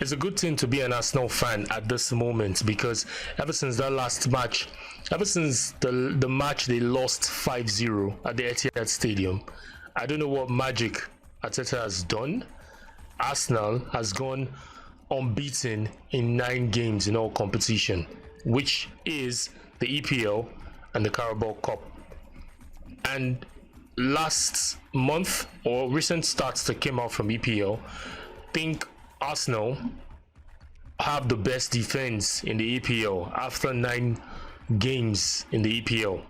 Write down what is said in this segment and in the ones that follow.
it's a good thing to be an Arsenal fan at this moment, because ever since that last match, ever since the match they lost 5-0 at the Etihad Stadium, I don't know what magic Arteta has done. Arsenal has gone unbeaten in 9 games in all competition, which is the EPL and the Carabao Cup. And last month, or recent stats that came out from EPL, think Arsenal have the best defense in the EPL after 9 games in the EPL.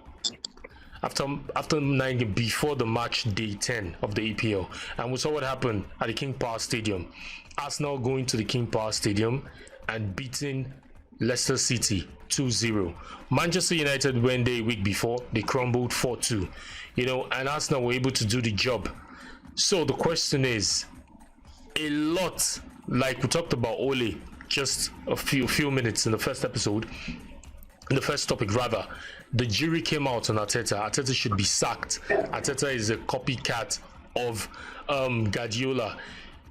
After 9 before the match day 10 of the EPL, and we saw what happened at the King Power Stadium. Arsenal going to the King Power Stadium and beating Leicester City 2-0. Manchester United went there a week before, they crumbled 4-2. And Arsenal were able to do the job. So the question is, a lot, like we talked about Ole just a few minutes in the first episode, in the first topic rather, the jury came out on Arteta. Arteta should be sacked. Arteta is a copycat of Guardiola.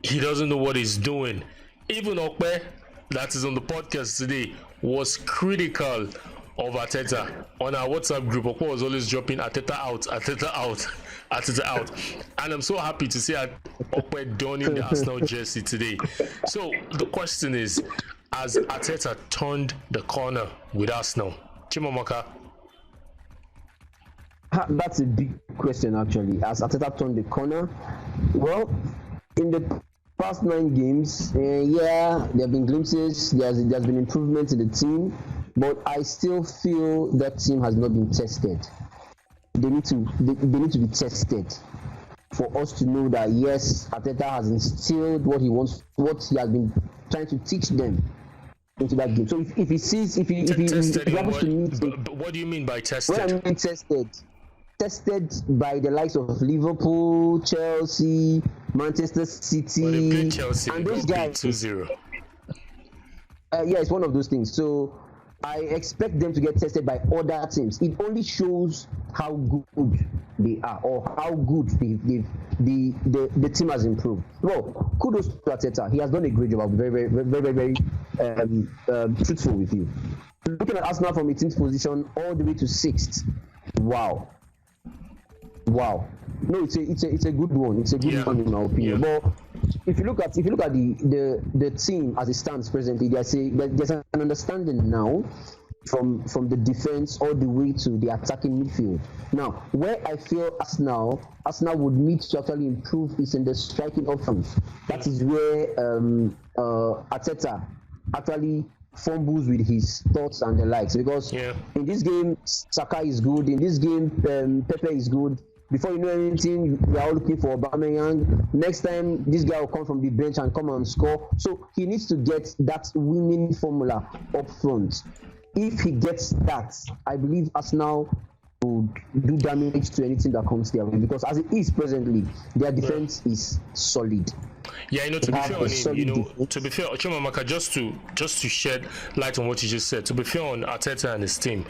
He doesn't know what he's doing. Even Okpe, that is on the podcast today, was critical of Arteta on our WhatsApp group. Okpe was always dropping Arteta out, Arteta out, Arteta out. And I'm so happy to see Okpe donning the Arsenal jersey today. So the question is, has Arteta turned the corner with Arsenal? Chimamaka? That's a big question, actually. Has Arteta turned the corner? Well, in the past 9 games, there have been glimpses. There's been improvements in the team, but I still feel that team has not been tested. They need to be tested for us to know that yes, Arteta has instilled what he wants, what he has been trying to teach them into that game. So if he sees, if he happens to meet, what do you mean by tested? What I mean tested by the likes of Liverpool, Chelsea, Manchester City, well, they played Chelsea, and those guys 2-0. It's one of those things. So I expect them to get tested by other teams. It only shows how good they are, or how good the team has improved. Well, kudos to Arteta. He has done a great job. I'll be very truthful with you. Looking at Arsenal from 18th position all the way to 6th. Wow. No, it's a good one. It's a good one in my opinion. Yeah. But if you look at the team as it stands presently, there's an understanding now from the defense all the way to the attacking midfield. Now, where I feel Arsenal would need to actually improve is in the striking offense. That is where Arteta actually fumbles with his thoughts and the likes, because in this game Saka is good, in this game Pepe is good. Before you know anything, we are all looking for Aubameyang. Next time, this guy will come from the bench and come and score. So he needs to get that winning formula up front. If he gets that, I believe Arsenal would do damage to anything that comes their way, because as it is presently, their defense is solid. Yeah, to be fair on him, to be fair, Chimamaka, just to shed light on what you just said, to be fair on Arteta and his team,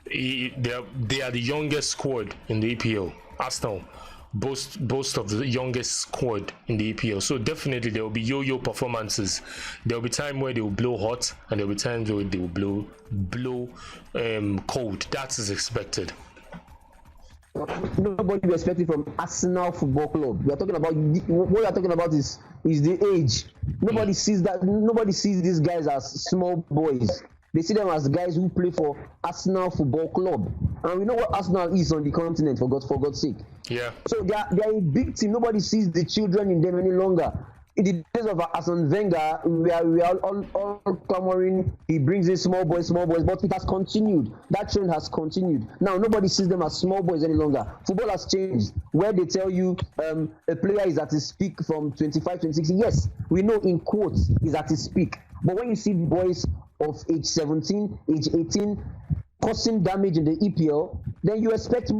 they are the youngest squad in the EPL. Arsenal boast of the youngest squad in the EPL, so definitely there will be yo-yo performances. There will be time where they will blow hot, and there will be times where they will blow cold. That is expected. Nobody will expect it from Arsenal Football Club. We are talking about what we are talking about is the age. Nobody sees that. Nobody sees these guys as small boys. They see them as guys who play for Arsenal Football Club, and we know what Arsenal is on the continent. For God's sake. Yeah. So they are a big team. Nobody sees the children in them any longer. In the days of Arsene Wenger, we are all clamoring. He brings in small boys, but it has continued. That trend has continued. Now nobody sees them as small boys any longer. Football has changed. Where they tell you a player is at his peak from 25, 26. Yes, we know in quotes is at his peak. But when you see boys of age 17, age 18 causing damage in the EPL, then you expect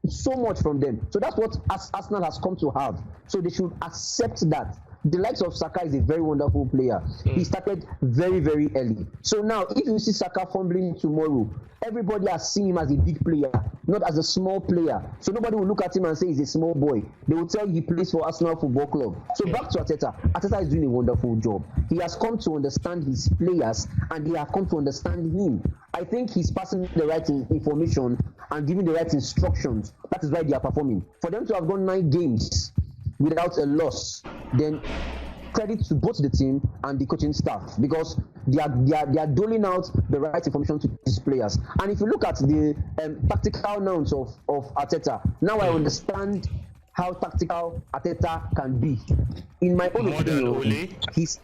so much from them. So that's what Arsenal has come to have. So they should accept that. the likes of Saka is a very wonderful player. He started very, very early. So now, if you see Saka fumbling tomorrow, everybody has seen him as a big player, not as a small player. So nobody will look at him and say he's a small boy. They will tell you he plays for Arsenal Football Club. So back to Arteta. Arteta is doing a wonderful job. He has come to understand his players, and they have come to understand him. I think he's passing the right information and giving the right instructions. That is why they are performing. For them to have gone 9 games without a loss, then credit to both the team and the coaching staff, because they are doling out the right information to these players. And if you look at the tactical nouns of Arteta, now I understand how tactical Arteta can be. In my own opinion, he's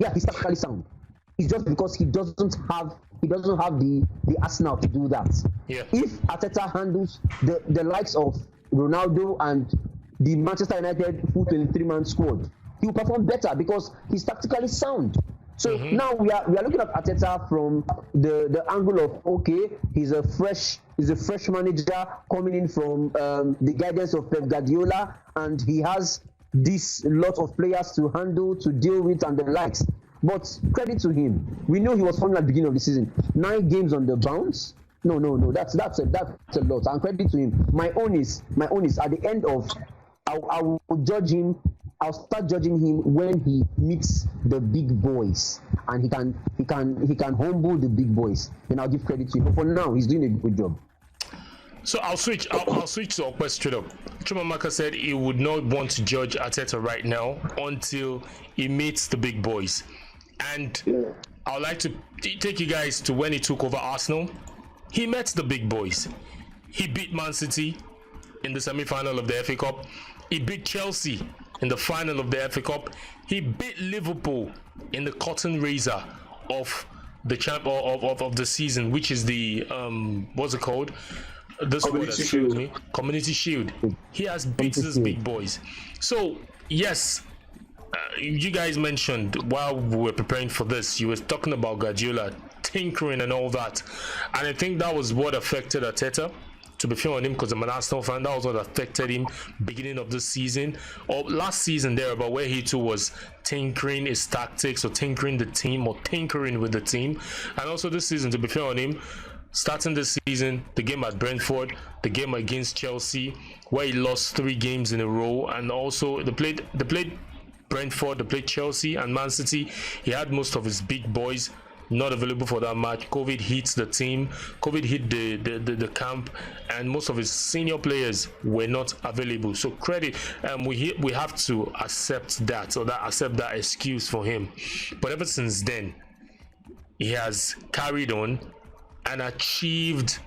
tactically sound. It's just because he doesn't have the arsenal to do that. Yeah. If Arteta handles the likes of Ronaldo and the Manchester United full 23-man squad, he will perform better because he's tactically sound. So now we are looking at Arteta from the angle of, okay, he's a fresh manager coming in from the guidance of Pep Guardiola, and he has this lot of players to handle, to deal with, and the likes. But credit to him, we know he was from the beginning of the season. 9 games on the bounce. No. That's a lot. And credit to him. My own is at the end of, I will judge him. I'll start judging him when he meets the big boys, and he can humble the big boys. Then I'll give credit to him. But for now, he's doing a good job. So I'll switch to Okwe straight up. Chumamaka said he would not want to judge Arteta right now until he meets the big boys. And I would like to take you guys to when he took over Arsenal. He met the big boys. He beat Man City in the semi-final of the FA Cup. He beat Chelsea in the final of the FA Cup. He beat Liverpool in the cotton razor of the of the season, which is the what's it called? This word has failed me. Community Shield. He has beat these big boys. So yes, you guys mentioned while we were preparing for this, you were talking about Guardiola tinkering and all that, and I think that was what affected Arteta. To be fair on him, because I'm an Arsenal fan, that was what affected him beginning of this season or last season there, about where he too was tinkering his tactics or tinkering the team or tinkering with the team. And also this season, to be fair on him, starting this season, the game at Brentford, the game against Chelsea, where he lost 3 games in a row, and also they played Brentford, they played Chelsea and Man City. He had most of his big boys not available for that match. COVID hit the team, COVID hit the camp, and most of his senior players were not available. So credit, we have to accept that, or accept that excuse for him. But ever since then, he has carried on and achieved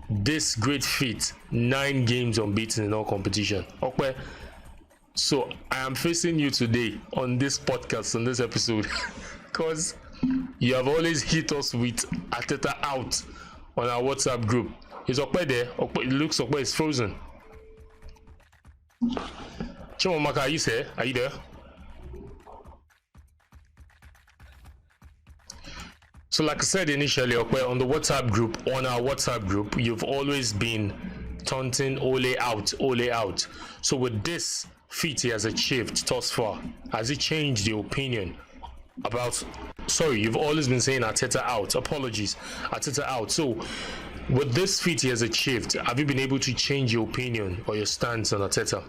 this great feat: 9 games unbeaten in all competition. Okay, so I am facing you today on this podcast, on this episode, because you have always hit us with Arteta out on our WhatsApp group. Is Okwe there? It looks Okwe is frozen. Chimamaka, are you there? Are you there? So like I said initially, Okwe, on our WhatsApp group, you've always been taunting Ole out. So with this feat he has achieved thus far, has it changed your opinion about, sorry, you've always been saying Arteta out, apologies, Arteta out. So with this feat he has achieved, have you been able to change your opinion or your stance on Arteta?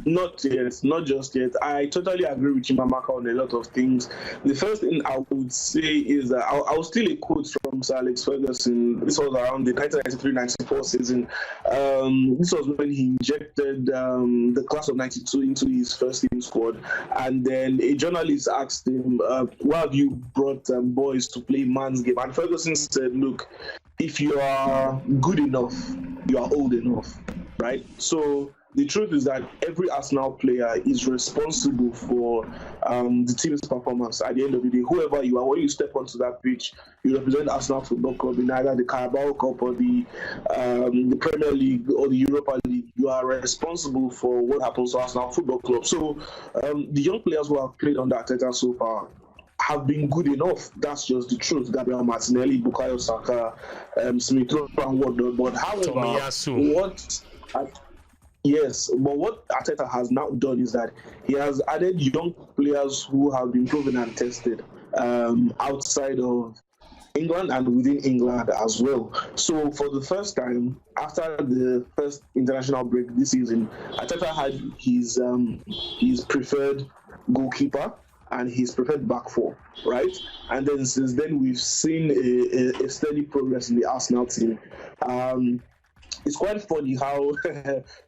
Not yet, not just yet. I totally agree with Chimamaka on a lot of things. The first thing I would say is that I'll steal a quote from Sir Alex Ferguson. This was around the 1993-94 season. This was when he injected the class of 92 into his first team squad. And then a journalist asked him, why have you brought boys to play man's game? And Ferguson said, look, if you are good enough, you are old enough, right? So the truth is that every Arsenal player is responsible for the team's performance at the end of the day. Whoever you are, when you step onto that pitch, you represent Arsenal Football Club in either the Carabao Cup or the Premier League or the Europa League. You are responsible for what happens to Arsenal Football Club. So the young players who have played under Arteta so far have been good enough. That's just the truth. Gabriel Martinelli, Bukayo Saka, Smith Rowe and whatnot. But however, Yes, but what Arteta has now done is that he has added young players who have been proven and tested outside of England and within England as well. So for the first time after the first international break this season, Arteta had his preferred goalkeeper and his preferred back four, right? And then since then we've seen a steady progress in the Arsenal team. It's quite funny how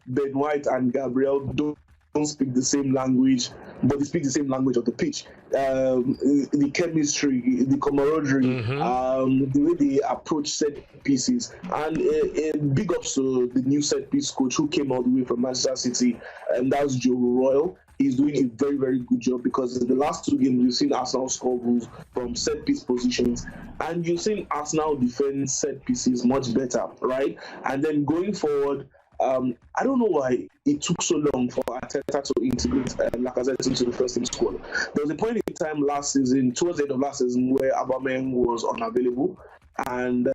Ben White and Gabriel don't speak the same language, but they speak the same language of the pitch. The chemistry, the camaraderie, the way they approach set pieces, and big ups to the new set piece coach who came all the way from Manchester City, and that's Joe Royal. He's doing a very, very good job because in the last two games, you've seen Arsenal score goals from set piece positions, and you've seen Arsenal defend set pieces much better, right? And then going forward, I don't know why it took so long for Arteta to integrate Lacazette into the first team squad. There was a point in time last season, towards the end of last season, where Aubameyang was unavailable, and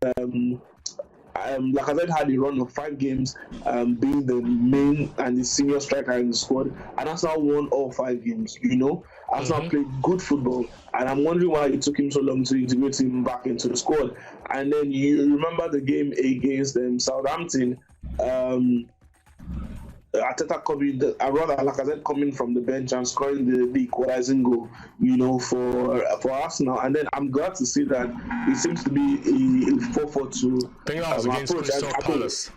Lacazette had a run of 5 games, being the main and the senior striker in the squad, and Arsenal won all 5 games. Arsenal played good football, and I'm wondering why it took him so long to integrate him back into the squad. And then you remember the game against Southampton. Arteta Lacazette coming from the bench and scoring the equalizing goal, for Arsenal. And then I'm glad to see that it seems to be a 4-4-2. I think that was against Crystal Palace.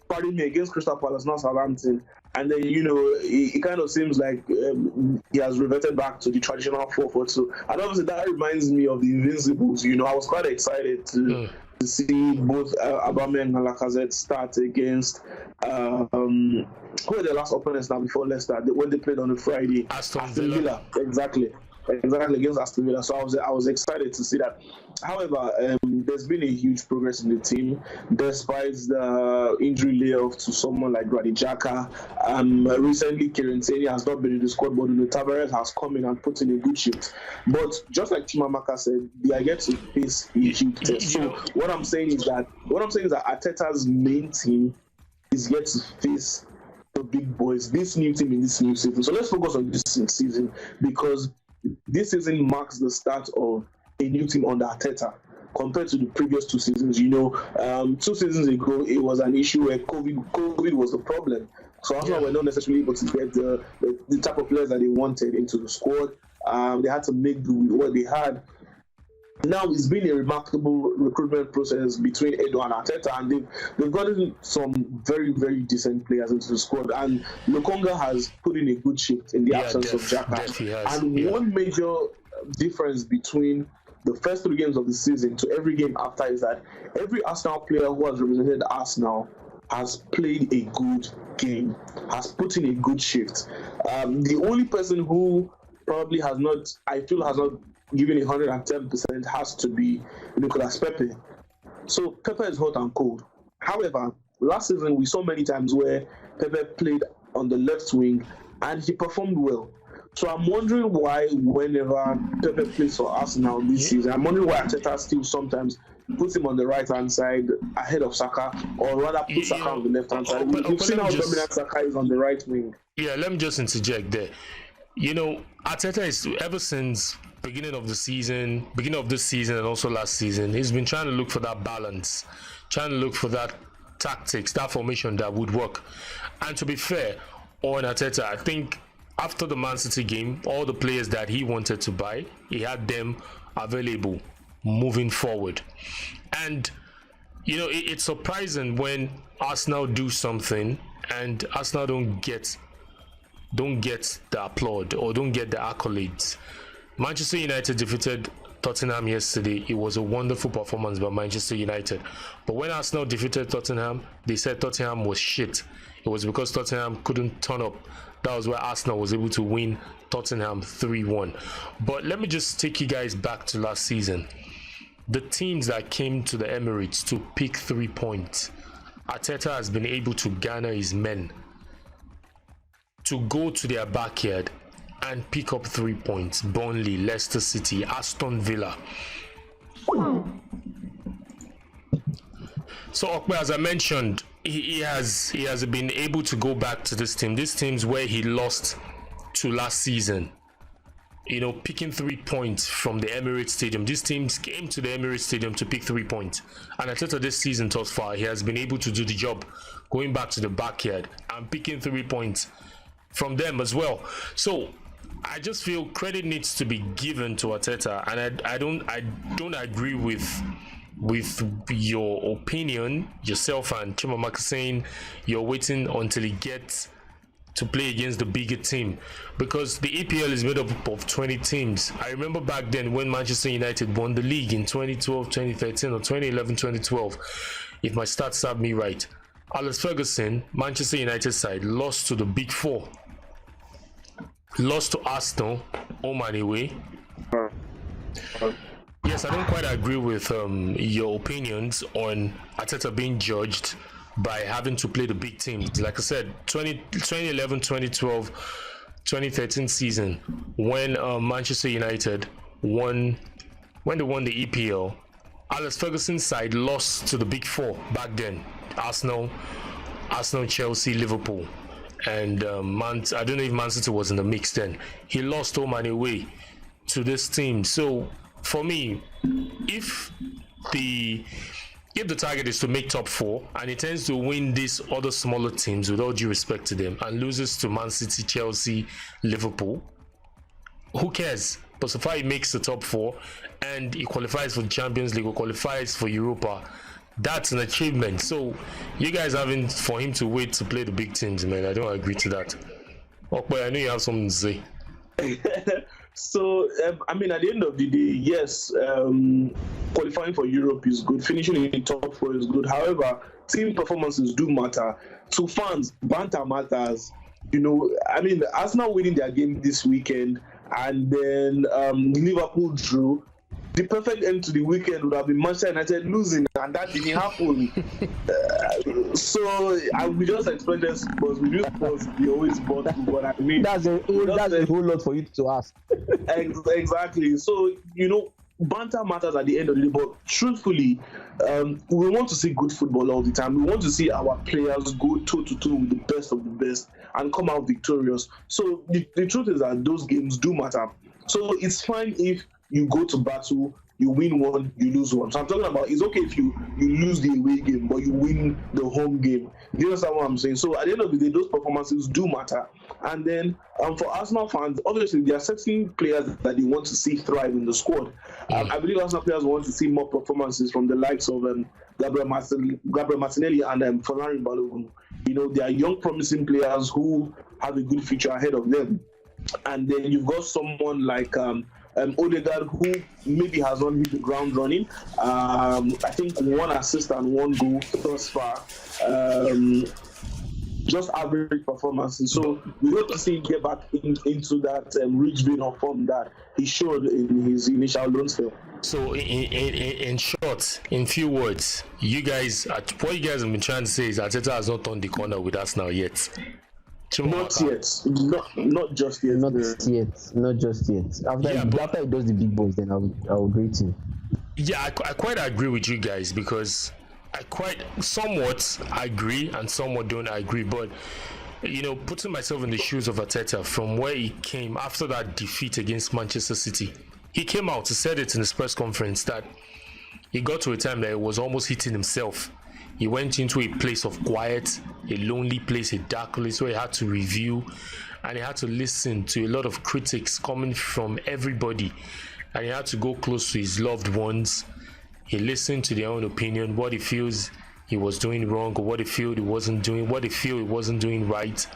Pardon me, against Crystal Palace, not Southampton. And then, it kind of seems like he has reverted back to the traditional 4-4-2. And obviously that reminds me of the Invincibles. I was quite excited to see both Aubameyang and Lacazette start against who were the last opponents now before Leicester when they played on a Friday? Aston Villa. Exactly against Aston Villa. So I was excited to see that. However, there's been a huge progress in the team despite the injury layoff to someone like Granit Xhaka. Recently, Kieran Tierney has not been in the squad, but Tavares has come in and put in a good shift. But just like Chimamaka said, they are yet to face a huge test. So what I'm saying is that Arteta's main team is yet to face the big boys, this new team in this new season. So let's focus on this season, because this season marks the start of a new team under Arteta compared to the previous 2 seasons. 2 seasons ago, it was an issue where COVID was the problem. So Arsenal were not necessarily able to get the type of players that they wanted into the squad. They had to make do with what they had. Now it's been a remarkable recruitment process between Edo and Arteta, and they've gotten some very, very decent players into the squad. And Lokonga has put in a good shift in the absence of Xhaka. One major difference between the first 3 games of the season to every game after is that every Arsenal player who has represented Arsenal has played a good game, has put in a good shift. The only person who probably has not given 110% has to be Nicolas Pepe. So Pepe is hot and cold. However, last season we saw many times where Pepe played on the left wing and he performed well. So I'm wondering why whenever Pepe plays for Arsenal this season, I'm wondering why Arteta still sometimes puts him on the right-hand side ahead of Saka, or rather puts Saka on the left-hand side. We've seen how dominant Saka is on the right wing. Yeah, let me just interject there. Arteta is, ever since beginning of this season and also last season, he's been trying to look for that balance, trying to look for that tactics, that formation that would work. And to be fair on Arteta, I think after the Man City game, all the players that he wanted to buy, he had them available moving forward. And it's surprising when Arsenal do something and Arsenal don't get the applaud or don't get the accolades. Manchester United defeated Tottenham yesterday. It was a wonderful performance by Manchester United. But when Arsenal defeated Tottenham, they said Tottenham was shit. It was because Tottenham couldn't turn up. That was where Arsenal was able to win Tottenham 3-1. But let me just take you guys back to last season. The teams that came to the Emirates to pick 3 points, Arteta has been able to garner his men to go to their backyard and pick up 3 points. Burnley, Leicester City, Aston Villa. So, as I mentioned, he has been able to go back to this team. These teams where he lost to last season. You know, picking 3 points from the Emirates Stadium. These teams came to the Emirates Stadium to pick 3 points. And Arteta this season thus far, he has been able to do the job, going back to the backyard and picking 3 points from them as well. So I just feel credit needs to be given to Arteta, and I don't agree with your opinion, yourself and Chimamaka, saying you're waiting until he gets to play against the bigger team, because the EPL is made up of 20 teams. I remember back then when Manchester United won the league in 2012, 2013 or 2011, 2012, if my stats serve me right. Alex Ferguson, Manchester United side, lost to the big four, lost to Arsenal home and away. Yes, I don't quite agree with your opinions on Arteta being judged by having to play the big teams. Like I said, 2011, 2012, 2013 season, when Manchester United won the EPL, Alex Ferguson's side lost to the big four back then: Arsenal, Chelsea, Liverpool, and I don't know if Man City was in the mix then. He lost home and away to this team. So for me, if the target is to make top four and he tends to win these other smaller teams, with all due respect to them, and loses to Man City, Chelsea, Liverpool, who cares? But so far he makes the top four and he qualifies for the Champions League or qualifies for Europa, that's an achievement. So you guys having for him to wait to play the big teams, man, I don't agree to that. Okay, I know you have something to say. So, I mean, at the end of the day, yes, qualifying for Europe is good. Finishing in the top four is good. However, team performances do matter. To fans, banter matters. You know, I mean, Arsenal winning their game this weekend, and then Liverpool drew. The perfect end to the weekend would have been Manchester United losing, and that didn't happen. So we just expected Spurs. We just Spurs be always bought. But I mean, that's a whole lot for you to ask. Exactly. So, you know, banter matters at the end of the day. But truthfully, we want to see good football all the time. We want to see our players go toe to toe with the best of the best and come out victorious. So the truth is that those games do matter. So it's fine if you go to battle, you win one, you lose one. So I'm talking about, it's okay if you lose the away game, but you win the home game. You understand what I'm saying? So at the end of the day, those performances do matter. And then for Arsenal fans, obviously there are certain players that they want to see thrive in the squad. I believe Arsenal players want to see more performances from the likes of Gabriel Martinelli and Folarin Balogun. You know, they are young, promising players who have a good future ahead of them. And then you've got someone like Odegaard, who maybe has not hit the ground running. I think 1 assist and 1 goal thus far. Just average performances. So we hope to see him get back into that rich vein of form that he showed in his initial loan spell. So in short, in few words, what you guys have been trying to say is Arteta has not turned the corner with us now yet. Not yet. Not just yet. Not just yet. After he does the big boys, then I'll agree to him. Yeah, I quite agree with you guys, because I quite somewhat agree and somewhat don't agree. But, you know, putting myself in the shoes of Arteta, from where he came after that defeat against Manchester City, he came out to said it in his press conference that he got to a time that he was almost hitting himself. He went into a place of quiet, a lonely place, a dark place where he had to review and he had to listen to a lot of critics coming from everybody, and he had to go close to his loved ones. He listened to their own opinion, what he feels he was doing wrong, or what he feel he wasn't doing right.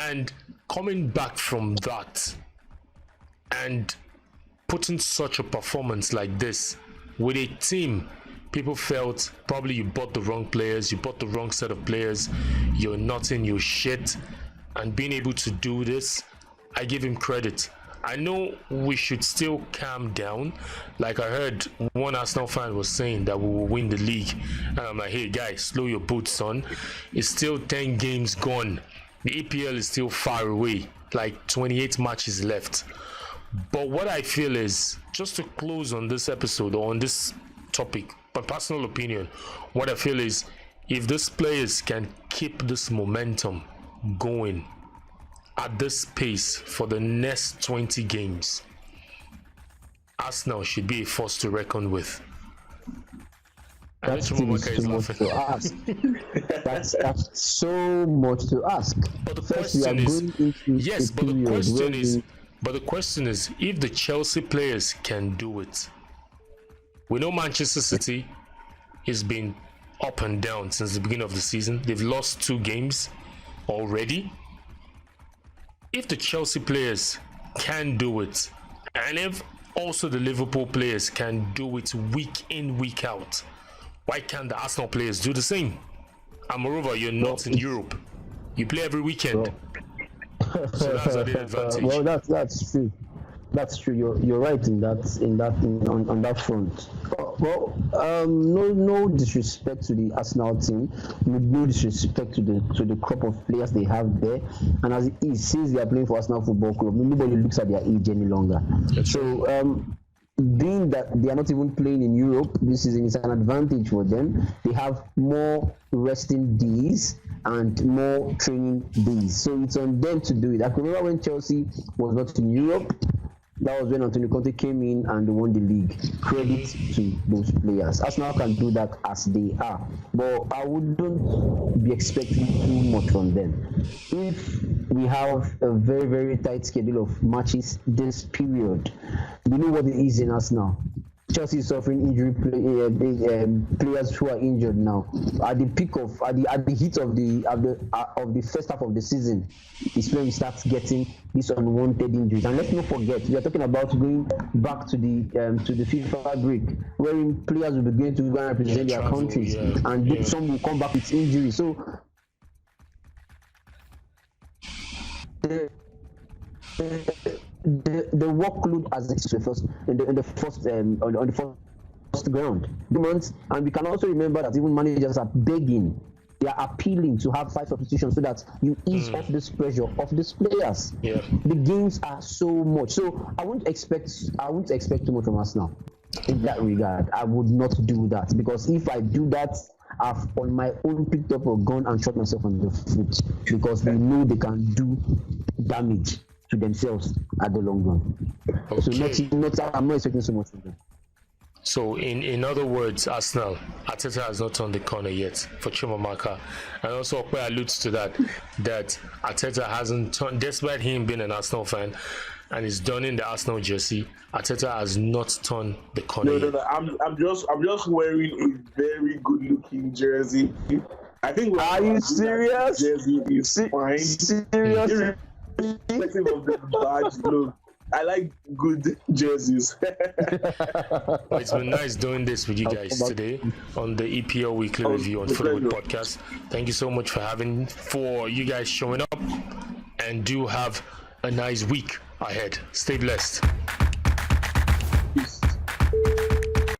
And coming back from that and putting such a performance like this with a team, people felt probably you bought the wrong players, you bought the wrong set of players, you're nothing, you're shit. And being able to do this, I give him credit. I know we should still calm down. Like I heard one Arsenal fan was saying that we will win the league. And I'm like, hey guys, slow your boots, son. It's still 10 games gone. The EPL is still far away, like 28 matches left. But what I feel is, just to close on this episode or on this topic, my personal opinion, what I feel is if these players can keep this momentum going at this pace for the next 20 games, Arsenal should be a force to reckon with. That's still too much to ask. That's so much to ask. But the First, we are question is, going into yes, a but the period question where is, we- but the question is, if the Chelsea players can do it, we know Manchester City has been up and down since the beginning of the season. They've lost 2 games already. If the Chelsea players can do it, and if also the Liverpool players can do it week in, week out, why can't the Arsenal players do the same? And moreover, you're not in Europe. You play every weekend. So that's an advantage. Well, that's true. That's true. You're right on that front. Well, no disrespect to the Arsenal team, no disrespect to the crop of players they have there. And as it is, since they are playing for Arsenal Football Club, nobody looks at their age any longer. So being that they are not even playing in Europe this season is an advantage for them. They have more resting days and more training days, so it's on them to do it. I can remember when Chelsea was not in Europe. That was when Antonio Conte came in and they won the league. Credit to those players. Arsenal can do that as they are, but I wouldn't be expecting too much from them. If we have a very, very tight schedule of matches this period, we know what it is in Arsenal. Chelsea is suffering injury. Players who are injured now. At the peak of at the heat of the first half of the season is when we start getting these unwanted injuries. And let's not forget, we are talking about going back to the FIFA break, wherein players will be going to go and represent their countries, and some will come back with injuries. So the workload as it's on the first ground, and we can also remember that even managers are begging, they are appealing to have 5 substitutions so that you ease off this pressure of these players. The games are so much, so I wouldn't expect too much from us now in that regard. I would not do that, because if I do that, I've on my own picked up a gun and shot myself on the foot, because we know they can do damage to themselves at the long run. So I'm not expecting so much from them. So in other words, Arsenal, Arteta has not turned the corner yet for Chimamaka. And also Okwe alludes to that Arteta hasn't turned, despite him being an Arsenal fan and he's donning the Arsenal jersey, Arteta has not turned the corner yet. I'm just wearing a very good looking jersey. I think are you serious? Jersey is fine. Serious? Irrespective of the badge look, I like good jerseys. Well, it's been nice doing this with you guys today on the EPL Weekly Review on FootyWit Podcast. Thank you so much for you guys showing up, and do have a nice week ahead. Stay blessed.